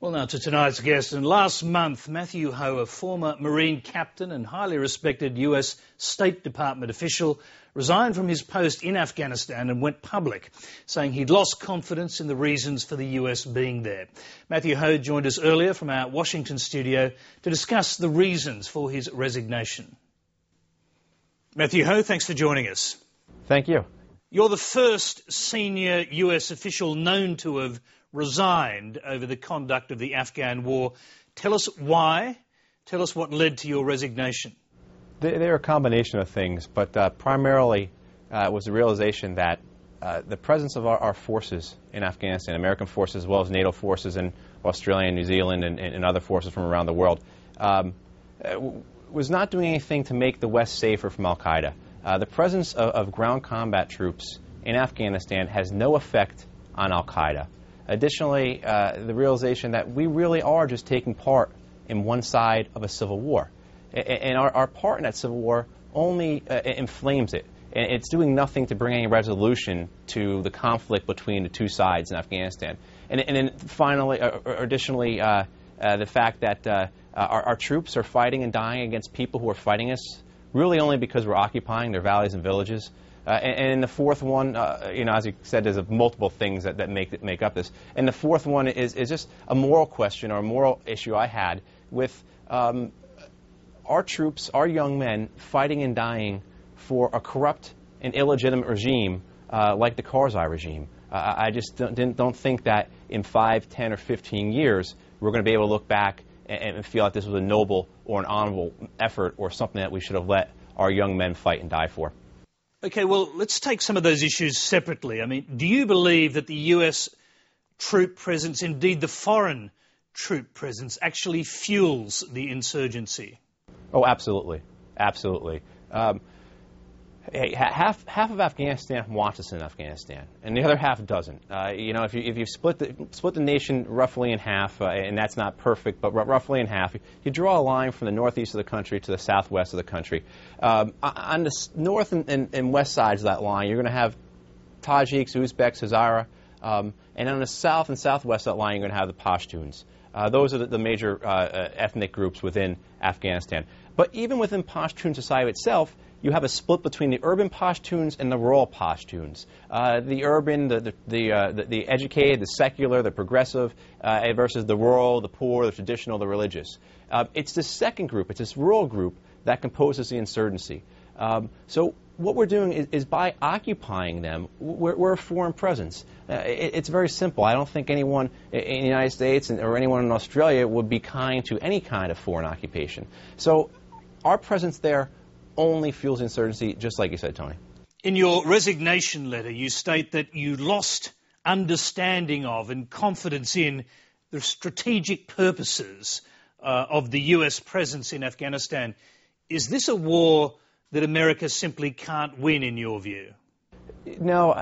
Well, now to tonight's guest. And last month, Matthew Ho, a former Marine captain and highly respected US State Department official, resigned from his post in Afghanistan and went public, saying he'd lost confidence in the reasons for the US being there. Matthew Ho joined us earlier from our Washington studio to discuss the reasons for his resignation. Matthew Ho, thanks for joining us. Thank you. You're the first senior US official known to have resigned over the conduct of the Afghan war. Tell us why. Tell us what led to your resignation. There are a combination of things, but primarily it was the realization that the presence of our forces in Afghanistan, American forces as well as NATO forces in Australia and New Zealand and other forces from around the world, was not doing anything to make the West safer from al-Qaeda. The presence of ground combat troops in Afghanistan has no effect on al-Qaeda. Additionally, the realization that we really are just taking part in one side of a civil war. And our part in that civil war only inflames it. And it's doing nothing to bring any resolution to the conflict between the two sides in Afghanistan. And then finally, additionally, the fact that our troops are fighting and dying against people who are fighting us really only because we're occupying their valleys and villages. And the fourth one, as you said, there's multiple things that make up this. And the fourth one is just a moral question or a moral issue I had with our troops, our young men, fighting and dying for a corrupt and illegitimate regime like the Karzai regime. I just don't think that in 5, 10, or 15 years we're going to be able to look back and feel like this was a noble or an honorable effort or something that we should have let our young men fight and die for. OK, well, let's take some of those issues separately. I mean, do you believe that the US troop presence, indeed the foreign troop presence, actually fuels the insurgency? Oh, absolutely. Absolutely. Hey, half of Afghanistan wants us in Afghanistan, and the other half doesn't. If you split the nation roughly in half, and that's not perfect, but roughly in half, you draw a line from the northeast of the country to the southwest of the country. On the north and west sides of that line, you're going to have Tajiks, Uzbeks, Hazara, and on the south and southwest of that line, you're going to have the Pashtuns. Those are the major ethnic groups within Afghanistan. But even within Pashtun society itself, you have a split between the urban Pashtuns and the rural Pashtuns. The urban, the educated, the secular, the progressive, versus the rural, the poor, the traditional, the religious. It's this second group, it's this rural group that composes the insurgency. So what we're doing is by occupying them, we're a foreign presence. It's very simple. I don't think anyone in the United States or anyone in Australia would be kind to any kind of foreign occupation. So our presence there only fuels insurgency, just like you said, Tony. In your resignation letter, you state that you lost understanding of and confidence in the strategic purposes of the US presence in Afghanistan. Is this a war that America simply can't win, in your view? No,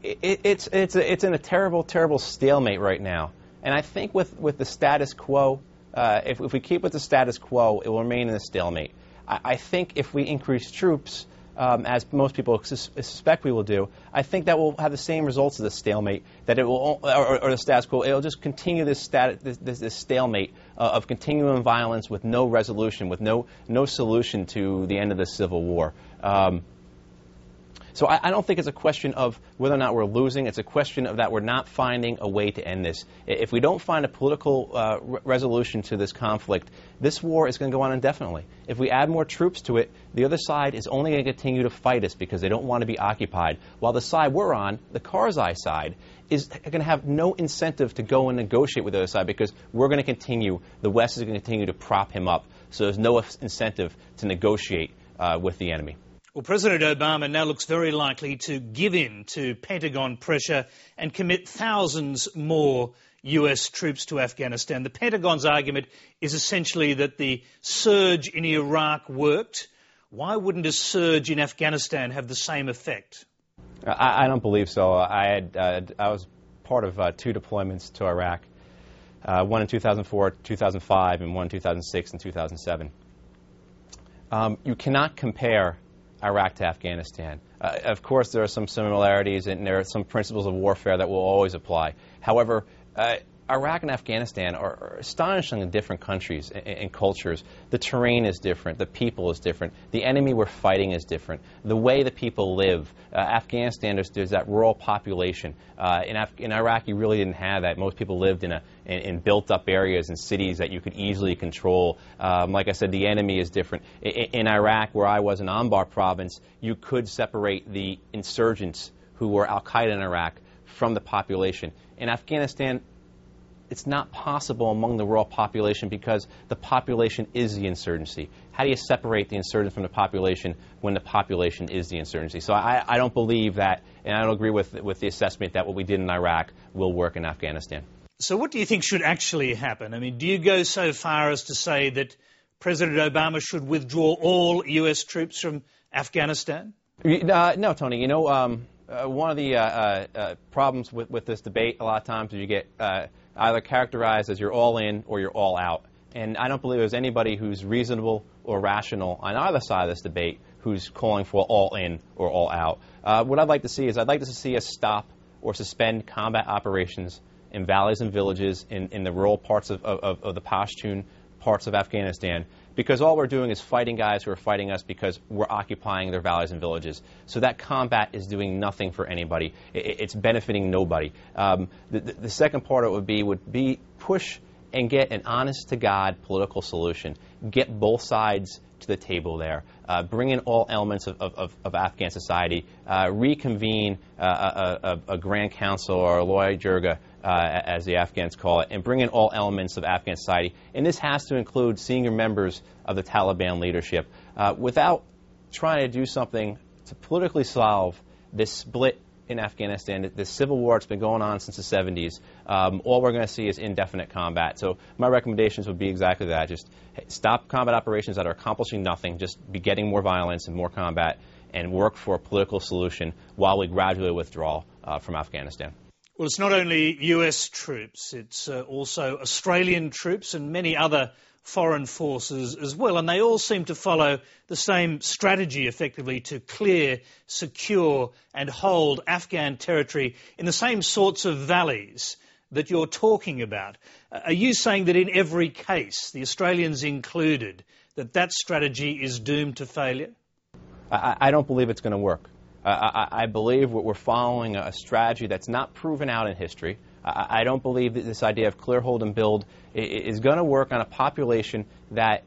it's in a terrible, terrible stalemate right now. And I think with the status quo, if we keep with the status quo, it will remain in a stalemate. I think if we increase troops, as most people suspect we will do, I think that will have the same results as the stalemate, that it will, or the status quo. It will just continue this stalemate of continuing violence with no resolution, with no solution to the end of the Civil War. So I don't think it's a question of whether or not we're losing. It's a question of that we're not finding a way to end this. If we don't find a political resolution to this conflict, this war is going to go on indefinitely. If we add more troops to it, the other side is only going to continue to fight us because they don't want to be occupied. While the side we're on, the Karzai side, is going to have no incentive to go and negotiate with the other side because we're going to continue, the West is going to continue to prop him up. So there's no incentive to negotiate with the enemy. Well, President Obama now looks very likely to give in to Pentagon pressure and commit thousands more US troops to Afghanistan. The Pentagon's argument is essentially that the surge in Iraq worked. Why wouldn't a surge in Afghanistan have the same effect? I don't believe so. I was part of 2 deployments to Iraq, one in 2004, 2005, and one in 2006 and 2007. You cannot compare Iraq to Afghanistan. Of course, there are some similarities and there are some principles of warfare that will always apply. However, Iraq and Afghanistan are astonishingly different countries and cultures. The terrain is different. The people is different. The enemy we're fighting is different. The way the people live. Afghanistan, there's that rural population. In Iraq, you really didn't have that. Most people lived in built-up areas and cities that you could easily control. Like I said, the enemy is different. In Iraq, where I was in Anbar province, you could separate the insurgents who were al-Qaeda in Iraq from the population. In Afghanistan, it's not possible among the rural population because the population is the insurgency. How do you separate the insurgents from the population when the population is the insurgency? So I don't believe that, and I don't agree with the assessment that what we did in Iraq will work in Afghanistan. So what do you think should actually happen? I mean, do you go so far as to say that President Obama should withdraw all U.S. troops from Afghanistan? No, Tony. You know, one of the problems with this debate a lot of times is you get either characterized as you're all in or you're all out. And I don't believe there's anybody who's reasonable or rational on either side of this debate who's calling for all in or all out. What I'd like to see is I'd like to see us stop or suspend combat operations in valleys and villages in the rural parts of the Pashtun parts of Afghanistan, because all we're doing is fighting guys who are fighting us because we're occupying their valleys and villages. So that combat is doing nothing for anybody. It's benefiting nobody. The second part of it would be push and get an honest-to-God political solution. Get both sides to the table there. Bring in all elements of Afghan society. Reconvene a Grand Council or a Loya Jirga, as the Afghans call it, and bring in all elements of Afghan society. And this has to include senior members of the Taliban leadership. Without trying to do something to politically solve this split in Afghanistan, this civil war that's been going on since the 70s, all we're going to see is indefinite combat. So my recommendations would be exactly that. Just stop combat operations that are accomplishing nothing, just be getting more violence and more combat, and work for a political solution while we gradually withdraw from Afghanistan. Well, it's not only US troops, it's also Australian troops and many other foreign forces as well, and they all seem to follow the same strategy effectively to clear, secure and hold Afghan territory in the same sorts of valleys that you're talking about. Are you saying that in every case, the Australians included, that strategy is doomed to failure? I don't believe it's going to work. I believe we're following a strategy that's not proven out in history. I don't believe that this idea of clear, hold, and build is going to work on a population that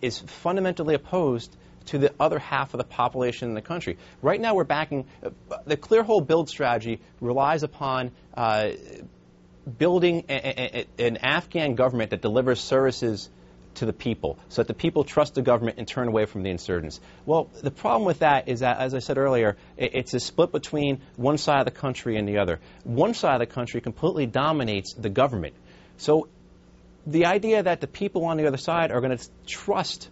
is fundamentally opposed to the other half of the population in the country. Right now we're backing the clear, hold, build strategy relies upon building an Afghan government that delivers services to the people, so that the people trust the government and turn away from the insurgents. Well, the problem with that is that, as I said earlier, it's a split between one side of the country and the other. One side of the country completely dominates the government. So the idea that the people on the other side are going to trust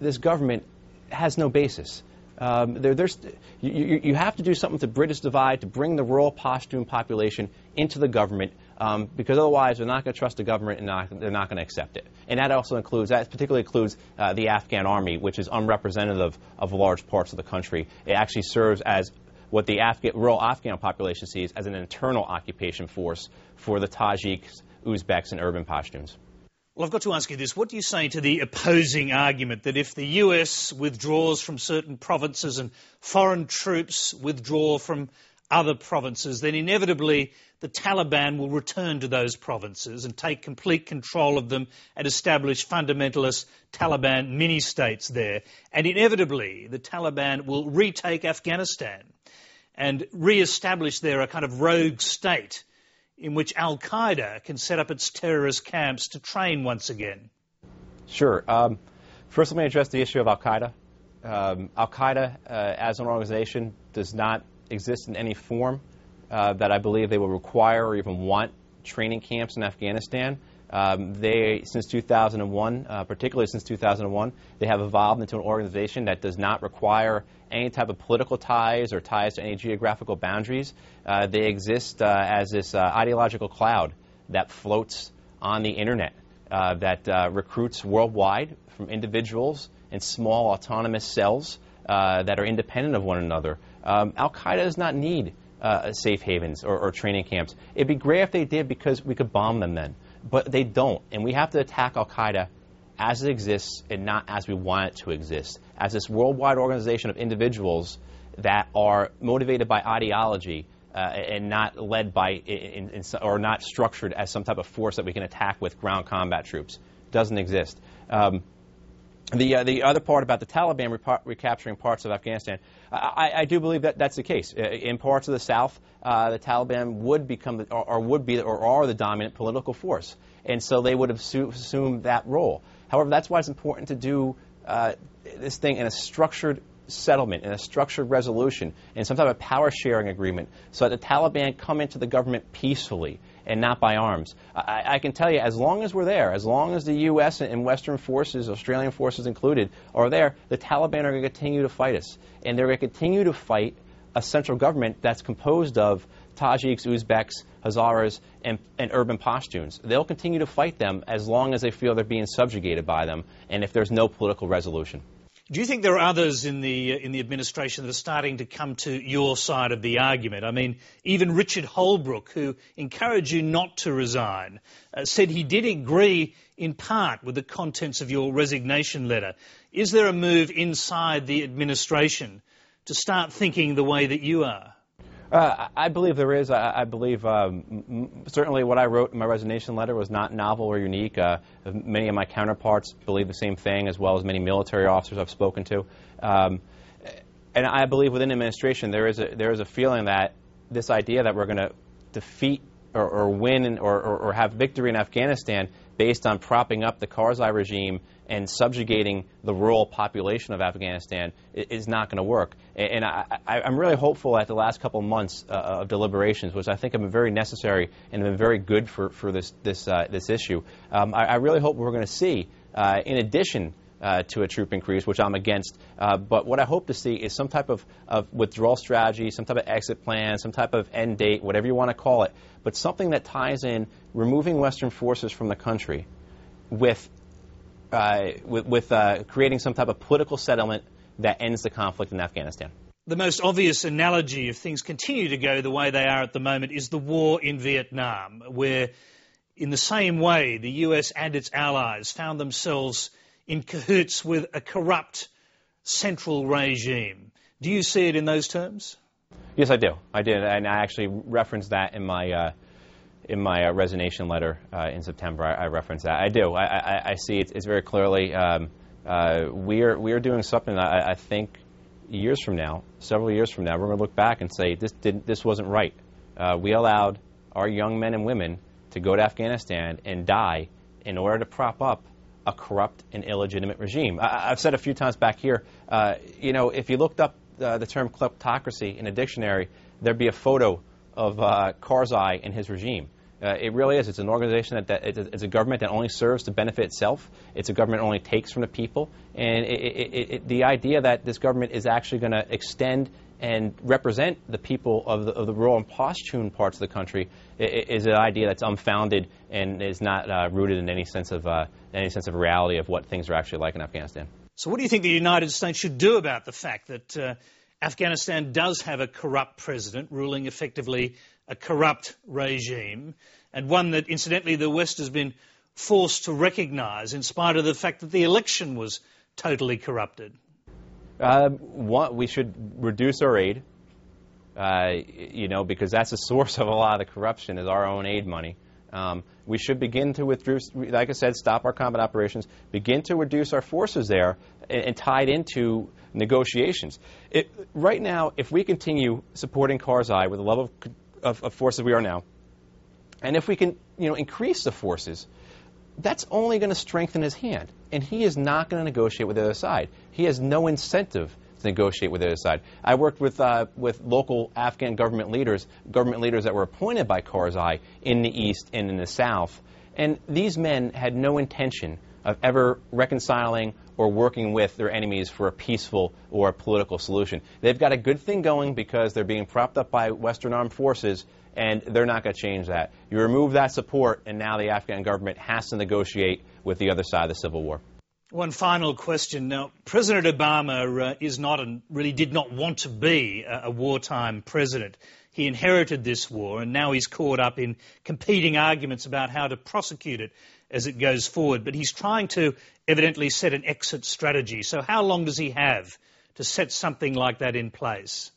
this government has no basis. You have to do something to bridge this divide, to bring the rural Pashtun population into the government, because otherwise they're not going to trust the government and they're not going to accept it. And that also includes, that particularly includes the Afghan army, which is unrepresentative of large parts of the country. It actually serves as what the rural Afghan population sees as an internal occupation force for the Tajiks, Uzbeks, and urban Pashtuns. Well, I've got to ask you this. What do you say to the opposing argument that if the US withdraws from certain provinces and foreign troops withdraw from other provinces, then inevitably the Taliban will return to those provinces and take complete control of them and establish fundamentalist Taliban mini-states there. And inevitably the Taliban will retake Afghanistan and re-establish there a kind of rogue state in which al-Qaeda can set up its terrorist camps to train once again? Sure. First, let me address the issue of al-Qaeda. Al-Qaeda, as an organization, does not exist in any form that I believe they will require or even want training camps in Afghanistan. Since 2001, particularly since 2001, they have evolved into an organization that does not require any type of political ties or ties to any geographical boundaries. They exist as this ideological cloud that floats on the internet, that recruits worldwide from individuals in small autonomous cells that are independent of one another. Al-Qaeda does not need safe havens or training camps. It'd be great if they did because we could bomb them then. But they don't. And we have to attack al-Qaeda as it exists and not as we want it to exist, as this worldwide organization of individuals that are motivated by ideology and not led by or not structured as some type of force that we can attack with ground combat troops. Doesn't exist. The other part about the Taliban recapturing parts of Afghanistan, I do believe that that's the case. In parts of the South, the Taliban would become or are the dominant political force, and so they would have assumed that role. However, that's why it's important to do this thing in a structured settlement, in a structured resolution, in some type of power sharing agreement, so that the Taliban come into the government peacefully and not by arms. I can tell you, as long as we're there, as long as the U.S. and Western forces, Australian forces included, are there, the Taliban are going to continue to fight us. And they're going to continue to fight a central government that's composed of Tajiks, Uzbeks, Hazaras, and urban Pashtuns. They'll continue to fight them as long as they feel they're being subjugated by them and if there's no political resolution. Do you think there are others in the administration that are starting to come to your side of the argument? I mean, even Richard Holbrooke, who encouraged you not to resign, said he did agree in part with the contents of your resignation letter. Is there a move inside the administration to start thinking the way that you are? I believe there is. I believe certainly what I wrote in my resignation letter was not novel or unique. Many of my counterparts believe the same thing, as well as many military officers I've spoken to. And I believe within the administration there is a feeling that this idea that we're going to defeat or win or have victory in Afghanistan based on propping up the Karzai regime and subjugating the rural population of Afghanistan is not going to work. And I'm really hopeful that the last couple of months of deliberations, which I think have been very necessary and have been very good for this issue, I really hope we're going to see, in addition to a troop increase, which I'm against, but what I hope to see is some type of withdrawal strategy, some type of exit plan, some type of end date, whatever you want to call it, but something that ties in removing Western forces from the country with creating some type of political settlement that ends the conflict in Afghanistan. The most obvious analogy, if things continue to go the way they are at the moment, is the war in Vietnam, where in the same way the US and its allies found themselves in cahoots with a corrupt central regime. Do you see it in those terms? Yes, I do. I did, and I actually referenced that in my resignation letter in September. I referenced that. I do. I see it. It's very clearly we are doing something that I think years from now, several years from now, we're going to look back and say this wasn't right. We allowed our young men and women to go to Afghanistan and die in order to prop up a corrupt and illegitimate regime. I've said a few times back here, if you looked up the term kleptocracy in a dictionary, there'd be a photo of Karzai and his regime. It really is. It's an organization it's a government that only serves to benefit itself. It's a government that only takes from the people. And the idea that this government is actually going to extend and represent the people of the rural and Pashtun parts of the country is an idea that's unfounded and is not rooted in any sense of reality of what things are actually like in Afghanistan. So what do you think the United States should do about the fact that Afghanistan does have a corrupt president ruling effectively a corrupt regime, and one that, incidentally, the West has been forced to recognise in spite of the fact that the election was totally corrupted? We should reduce our aid, because that's the source of a lot of the corruption is our own aid money. We should begin to withdraw, like I said, stop our combat operations, begin to reduce our forces there and tie it into negotiations. Right now, if we continue supporting Karzai with the level of forces we are now, and if we can increase the forces, that's only going to strengthen his hand. And he is not going to negotiate with the other side. He has no incentive to negotiate with the other side. I worked with local Afghan government leaders that were appointed by Karzai in the East and in the South. And these men had no intention of ever reconciling or working with their enemies for a peaceful or a political solution. They've got a good thing going because they're being propped up by Western armed forces, and they're not going to change that. You remove that support, and now the Afghan government has to negotiate with the other side of the civil war. One final question. Now, President Obama is not and really did not want to be a wartime president. He inherited this war and now he's caught up in competing arguments about how to prosecute it as it goes forward. But he's trying to evidently set an exit strategy. So how long does he have to set something like that in place?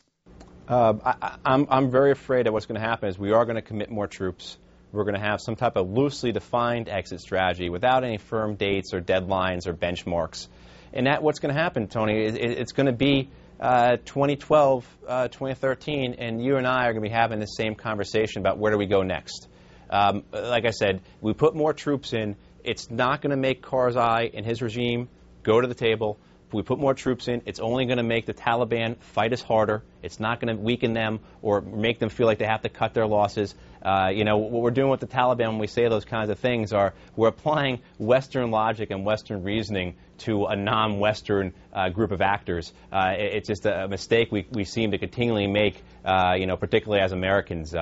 I'm very afraid that what's going to happen is we are going to commit more troops. We're going to have some type of loosely defined exit strategy without any firm dates or deadlines or benchmarks. And that what's going to happen, Tony, it's going to be 2012, 2013, and you and I are going to be having the same conversation about where do we go next. Like I said, we put more troops in. It's not going to make Karzai and his regime go to the table. If we put more troops in, it's only going to make the Taliban fight us harder. It's not going to weaken them or make them feel like they have to cut their losses. What we're doing with the Taliban when we say those kinds of things are we're applying Western logic and Western reasoning to a non-Western group of actors. It's just a mistake we seem to continually make, particularly as Americans,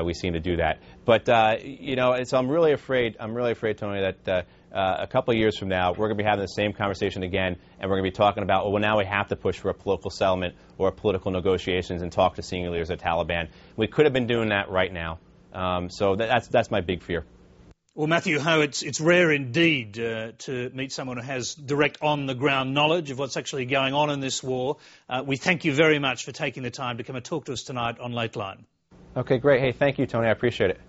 we seem to do that. But, so I'm really afraid, Tony, that a couple of years from now, we're going to be having the same conversation again, and we're going to be talking about, well, now we have to push for a political settlement or political negotiations and talk to senior leaders of the Taliban. We could have been doing that right now. So that's my big fear. Well, Matthew Ho, it's rare indeed to meet someone who has direct on-the-ground knowledge of what's actually going on in this war. We thank you very much for taking the time to come and talk to us tonight on Lateline. Okay, great. Hey, thank you, Tony. I appreciate it.